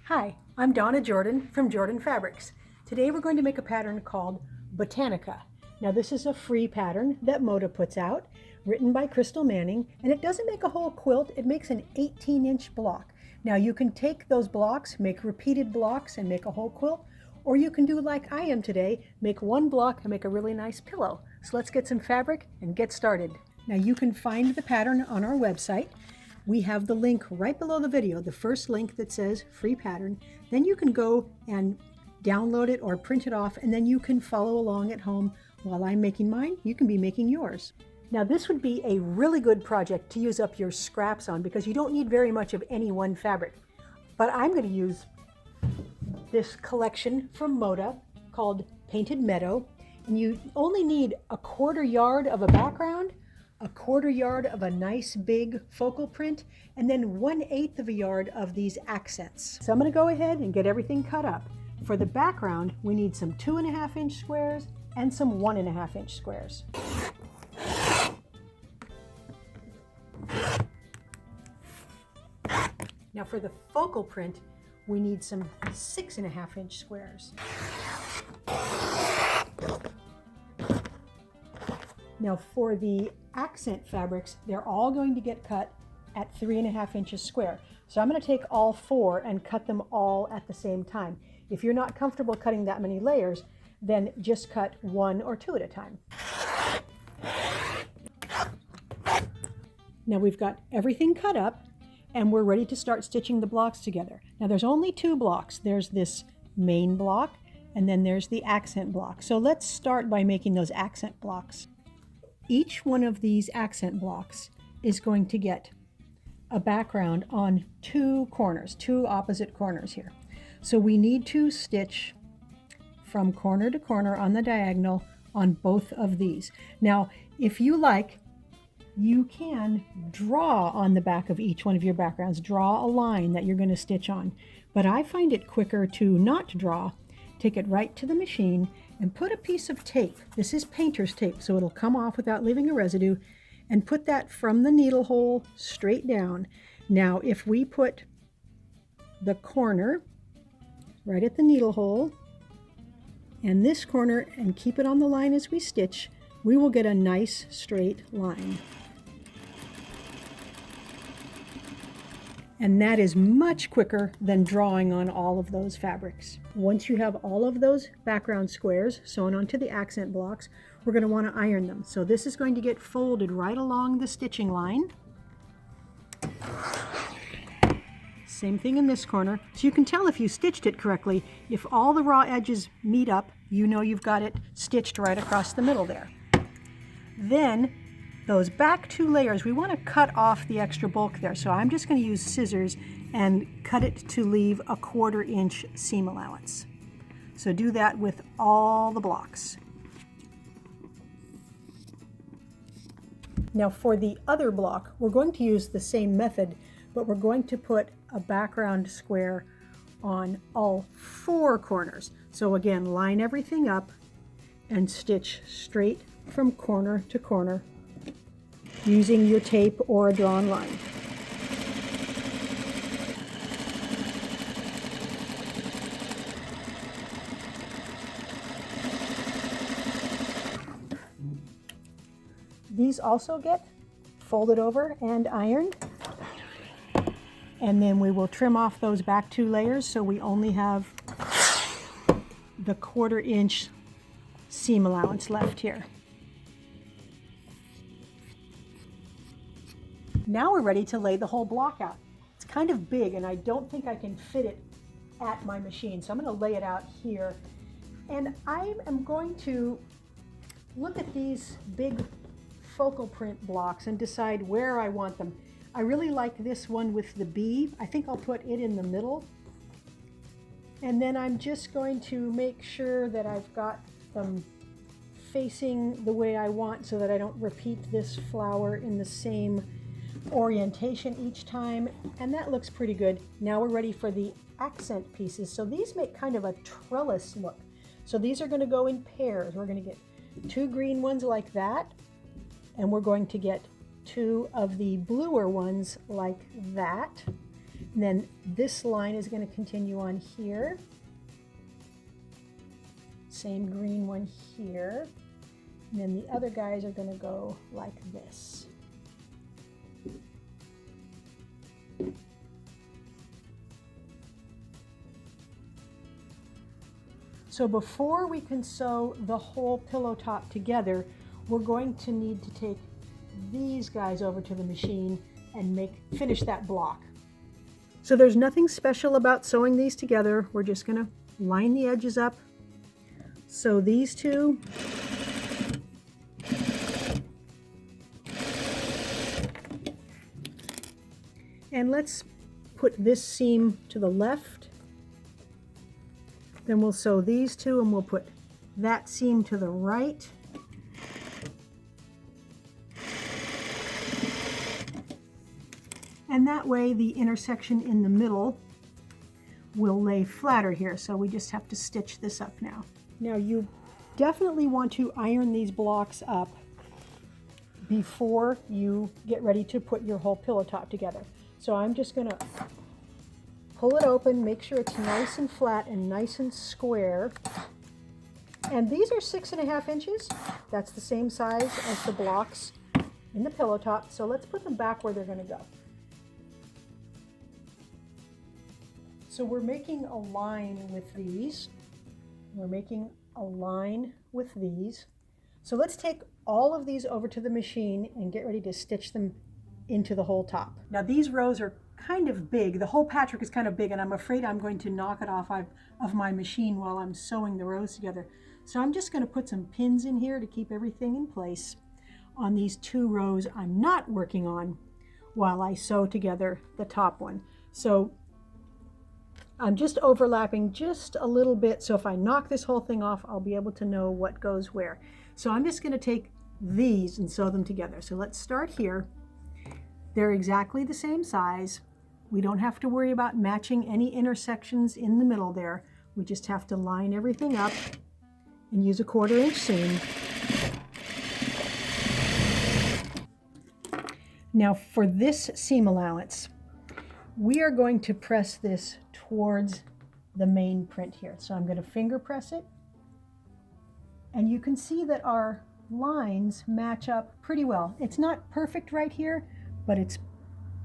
Hi, I'm Donna Jordan from Jordan Fabrics. Today we're going to make a pattern called Botanica. Now this is a free pattern that Moda puts out, written by Crystal Manning, and it doesn't make a whole quilt, it makes an 18-inch block. Now you can take those blocks, make repeated blocks and make a whole quilt, or you can do like I am today, make one block and make a really nice pillow. So let's get some fabric and get started. Now you can find the pattern on our website. We have the link right below the video, the first link that says free pattern. Then you can go and download it or print it off, and then you can follow along at home. While I'm making mine, you can be making yours. Now this would be a really good project to use up your scraps on because you don't need very much of any one fabric. But I'm going to use this collection from Moda called Painted Meadow, and you only need a 1/4 yard of a background, a 1/4 yard of a nice big focal print, and then 1/8 of a yard of these accents. So I'm going to go ahead and get everything cut up. For the background, we need some 2.5-inch squares and some 1.5-inch squares. Now for the focal print, we need some 6.5-inch squares. Now for the accent fabrics, they're all going to get cut at 3.5 inches square. So I'm going to take all 4 and cut them all at the same time. If you're not comfortable cutting that many layers, then just cut 1 or 2 at a time. Now we've got everything cut up and we're ready to start stitching the blocks together. Now there's only 2 blocks. There's this main block and then there's the accent block. So let's start by making those accent blocks. Each one of these accent blocks is going to get a background on 2 corners, 2 opposite corners here. So we need to stitch from corner to corner on the diagonal on both of these. Now, if you like, you can draw on the back of each one of your backgrounds, draw a line that you're going to stitch on. But I find it quicker to not draw, take it right to the machine and put a piece of tape. This is painter's tape, so it'll come off without leaving a residue, and put that from the needle hole straight down. Now, if we put the corner right at the needle hole and this corner and keep it on the line as we stitch, we will get a nice straight line. And that is much quicker than drawing on all of those fabrics. Once you have all of those background squares sewn onto the accent blocks, we're going to want to iron them. So this is going to get folded right along the stitching line. Same thing in this corner. So you can tell if you stitched it correctly. If all the raw edges meet up, you know you've got it stitched right across the middle there. Then those back 2 layers, we want to cut off the extra bulk there. So I'm just going to use scissors and cut it to leave a 1/4 inch seam allowance. So do that with all the blocks. Now for the other block, we're going to use the same method, but we're going to put a background square on all 4 corners. So again, line everything up and stitch straight from corner to corner using your tape or a drawn line. These also get folded over and ironed. And then we will trim off those back 2 layers so we only have the 1/4 inch seam allowance left here. Now we're ready to lay the whole block out. It's kind of big and I don't think I can fit it at my machine, so I'm going to lay it out here. And I am going to look at these big focal print blocks and decide where I want them. I really like this one with the bee. I think I'll put it in the middle. And then I'm just going to make sure that I've got them facing the way I want so that I don't repeat this flower in the same orientation each time. And that looks pretty good. Now we're ready for the accent pieces. So these make kind of a trellis look. So these are going to go in pairs. We're going to get 2 green ones like that, and we're going to get 2 of the bluer ones like that. And then this line is going to continue on here. Same green one here. And then the other guys are going to go like this. So before we can sew the whole pillow top together, we're going to need to take these guys over to the machine and finish that block. So there's nothing special about sewing these together. We're just going to line the edges up. Sew these two. And let's put this seam to the left. Then we'll sew these two and we'll put that seam to the right. And that way the intersection in the middle will lay flatter here. So we just have to stitch this up now. Now you definitely want to iron these blocks up before you get ready to put your whole pillow top together. So I'm just going to pull it open, make sure it's nice and flat and nice and square. And these are 6.5 inches. That's the same size as the blocks in the pillow top. So let's put them back where they're going to go. So we're making a line with these. We're making a line with these. So let's take all of these over to the machine and get ready to stitch them into the whole top. Now these rows are kind of big. The whole patchwork is kind of big, and I'm afraid I'm going to knock it off of my machine while I'm sewing the rows together. So I'm just going to put some pins in here to keep everything in place on these 2 rows I'm not working on while I sew together the top one. So I'm just overlapping just a little bit, so if I knock this whole thing off, I'll be able to know what goes where. So I'm just going to take these and sew them together. So let's start here. They're exactly the same size. We don't have to worry about matching any intersections in the middle there. We just have to line everything up and use a 1/4 inch seam. Now for this seam allowance, we are going to press this towards the main print here. So I'm going to finger press it. And you can see that our lines match up pretty well. It's not perfect right here, but it's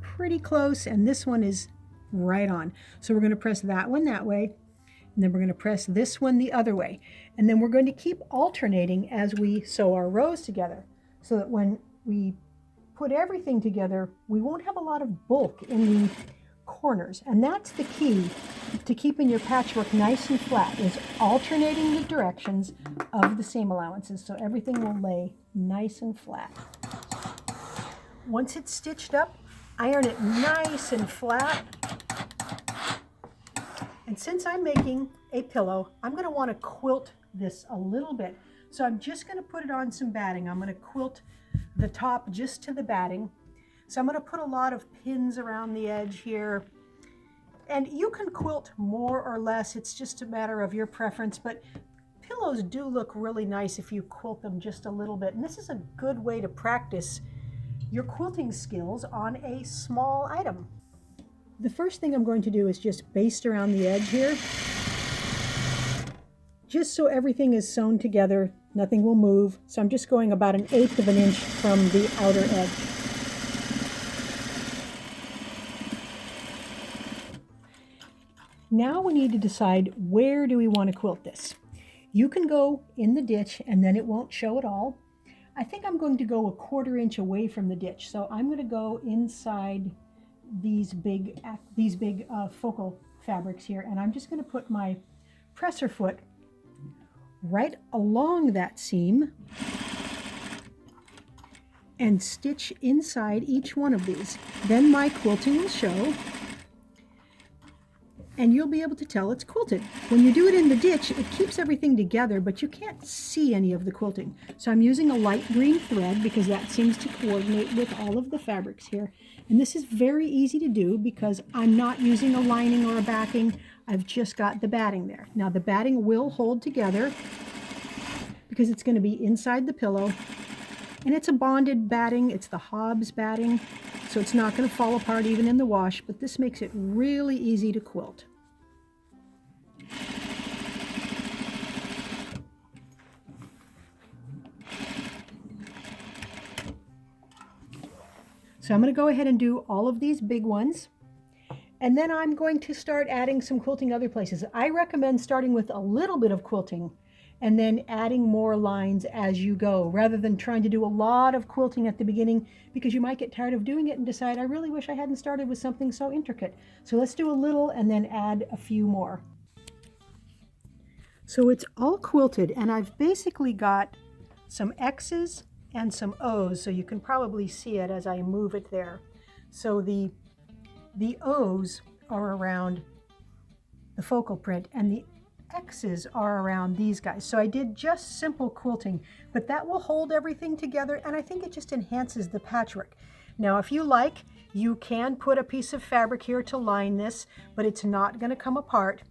pretty close, and this one is right on. So we're going to press that one that way, and then we're going to press this one the other way. And then we're going to keep alternating as we sew our rows together, so that when we put everything together, we won't have a lot of bulk in the corners. And that's the key to keeping your patchwork nice and flat, is alternating the directions of the seam allowances so everything will lay nice and flat. Once it's stitched up, iron it nice and flat. And since I'm making a pillow, I'm going to want to quilt this a little bit. So I'm just going to put it on some batting. I'm going to quilt the top just to the batting. So I'm going to put a lot of pins around the edge here. And you can quilt more or less. It's just a matter of your preference. But pillows do look really nice if you quilt them just a little bit. And this is a good way to practice your quilting skills on a small item. The first thing I'm going to do is just baste around the edge here, just so everything is sewn together, nothing will move. So I'm just going about 1/8 of an inch from the outer edge. Now we need to decide, where do we want to quilt this? You can go in the ditch and then it won't show at all. I think I'm going to go 1/4 inch away from the ditch. So I'm going to go inside these big focal fabrics here, and I'm just going to put my presser foot right along that seam and stitch inside each one of these. Then my quilting will show, and you'll be able to tell it's quilted. When you do it in the ditch, it keeps everything together, but you can't see any of the quilting. So I'm using a light green thread because that seems to coordinate with all of the fabrics here. And this is very easy to do because I'm not using a lining or a backing. I've just got the batting there. Now the batting will hold together because it's going to be inside the pillow. And it's a bonded batting. It's the Hobbs batting. so it's not going to fall apart even in the wash, but this makes it really easy to quilt. So I'm going to go ahead and do all of these big ones, and then I'm going to start adding some quilting other places. I recommend starting with a little bit of quilting and then adding more lines as you go, rather than trying to do a lot of quilting at the beginning, because you might get tired of doing it and decide, I really wish I hadn't started with something so intricate. So let's do a little and then add a few more. So it's all quilted, and I've basically got some X's and some O's, so you can probably see it as I move it there. So the O's are around the focal print, and the X's are around these guys. So I did just simple quilting, but that will hold everything together, and I think it just enhances the patchwork. Now, if you like, you can put a piece of fabric here to line this, but it's not going to come apart.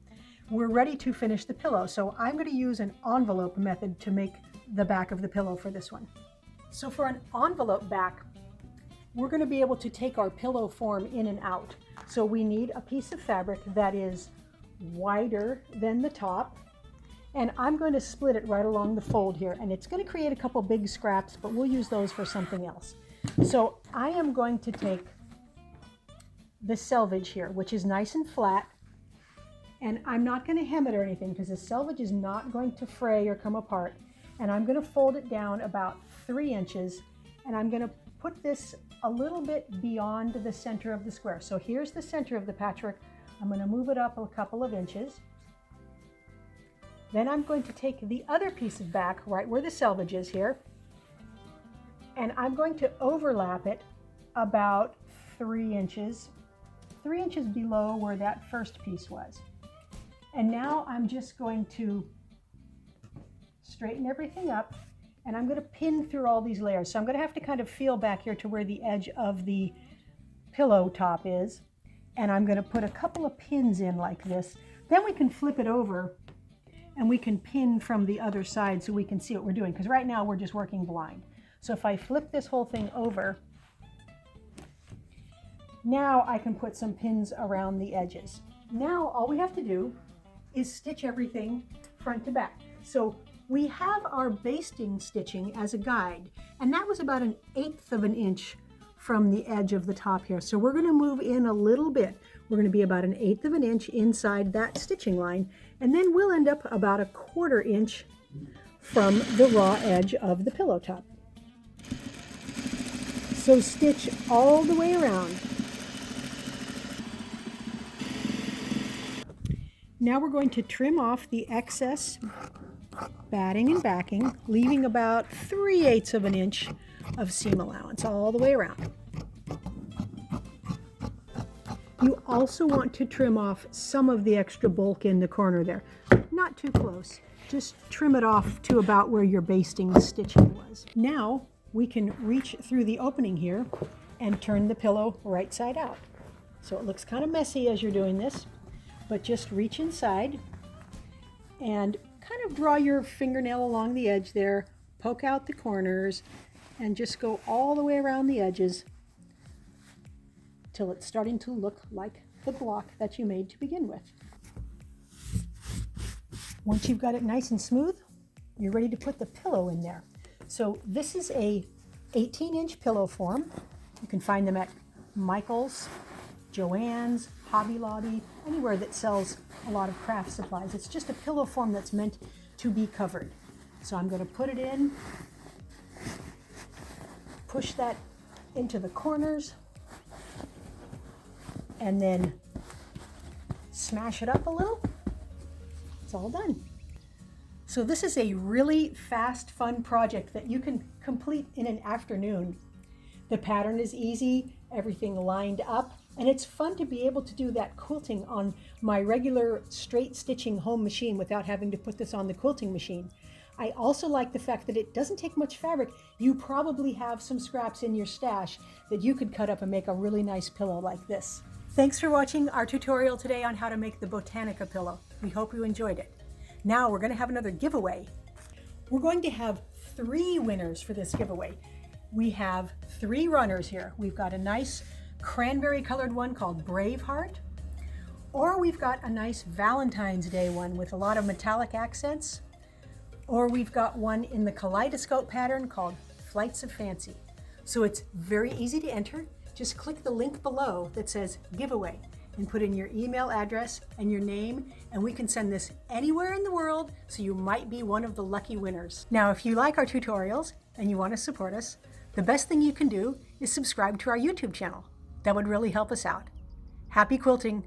We're ready to finish the pillow, so I'm going to use an envelope method to make the back of the pillow for this one. So for an envelope back, we're going to be able to take our pillow form in and out. So we need a piece of fabric that is wider than the top, and I'm going to split it right along the fold here, and it's going to create a couple big scraps, but we'll use those for something else. So I am going to take the selvage here, which is nice and flat, and I'm not going to hem it or anything because the selvage is not going to fray or come apart, and I'm going to fold it down about 3 inches, and I'm going to put this a little bit beyond the center of the square. So here's the center of the patchwork. I'm going to move it up a couple of inches. Then I'm going to take the other piece of back right where the selvage is here, and I'm going to overlap it about 3 inches below where that first piece was. And now I'm just going to straighten everything up, and I'm going to pin through all these layers. So I'm going to have to kind of feel back here to where the edge of the pillow top is, and I'm going to put a couple of pins in like this. Then we can flip it over and we can pin from the other side so we can see what we're doing, because right now we're just working blind. So if I flip this whole thing over, now I can put some pins around the edges. Now all we have to do is stitch everything front to back. So we have our basting stitching as a guide, and that was about 1/8 of an inch from the edge of the top here. So we're going to move in a little bit. We're going to be about 1/8 of an inch inside that stitching line, and then we'll end up about 1/4 inch from the raw edge of the pillow top. So stitch all the way around. Now we're going to trim off the excess batting and backing, leaving about 3/8 of an inch of seam allowance all the way around. You also want to trim off some of the extra bulk in the corner there. Not too close, just trim it off to about where your basting stitching was. Now we can reach through the opening here and turn the pillow right side out. So it looks kind of messy as you're doing this, but just reach inside and kind of draw your fingernail along the edge there, poke out the corners, and just go all the way around the edges till it's starting to look like the block that you made to begin with. Once you've got it nice and smooth, you're ready to put the pillow in there. So this is a 18-inch pillow form. You can find them at Michael's, Joann's, Hobby Lobby, anywhere that sells a lot of craft supplies. It's just a pillow form that's meant to be covered. So I'm going to put it in, push that into the corners, and then smash it up a little. It's all done. So this is a really fast, fun project that you can complete in an afternoon. The pattern is easy, everything lined up, and it's fun to be able to do that quilting on my regular straight stitching home machine without having to put this on the quilting machine. I also like the fact that it doesn't take much fabric. You probably have some scraps in your stash that you could cut up and make a really nice pillow like this. Thanks for watching our tutorial today on how to make the Botanica pillow. We hope you enjoyed it. Now we're going to have another giveaway. We're going to have 3 winners for this giveaway. We have 3 runners here. We've got a nice cranberry colored one called Braveheart, or we've got a nice Valentine's Day one with a lot of metallic accents, or we've got one in the kaleidoscope pattern called Flights of Fancy. So it's very easy to enter. Just click the link below that says giveaway and put in your email address and your name, and we can send this anywhere in the world, so you might be one of the lucky winners. Now, if you like our tutorials and you want to support us, the best thing you can do is subscribe to our YouTube channel. That would really help us out. Happy quilting!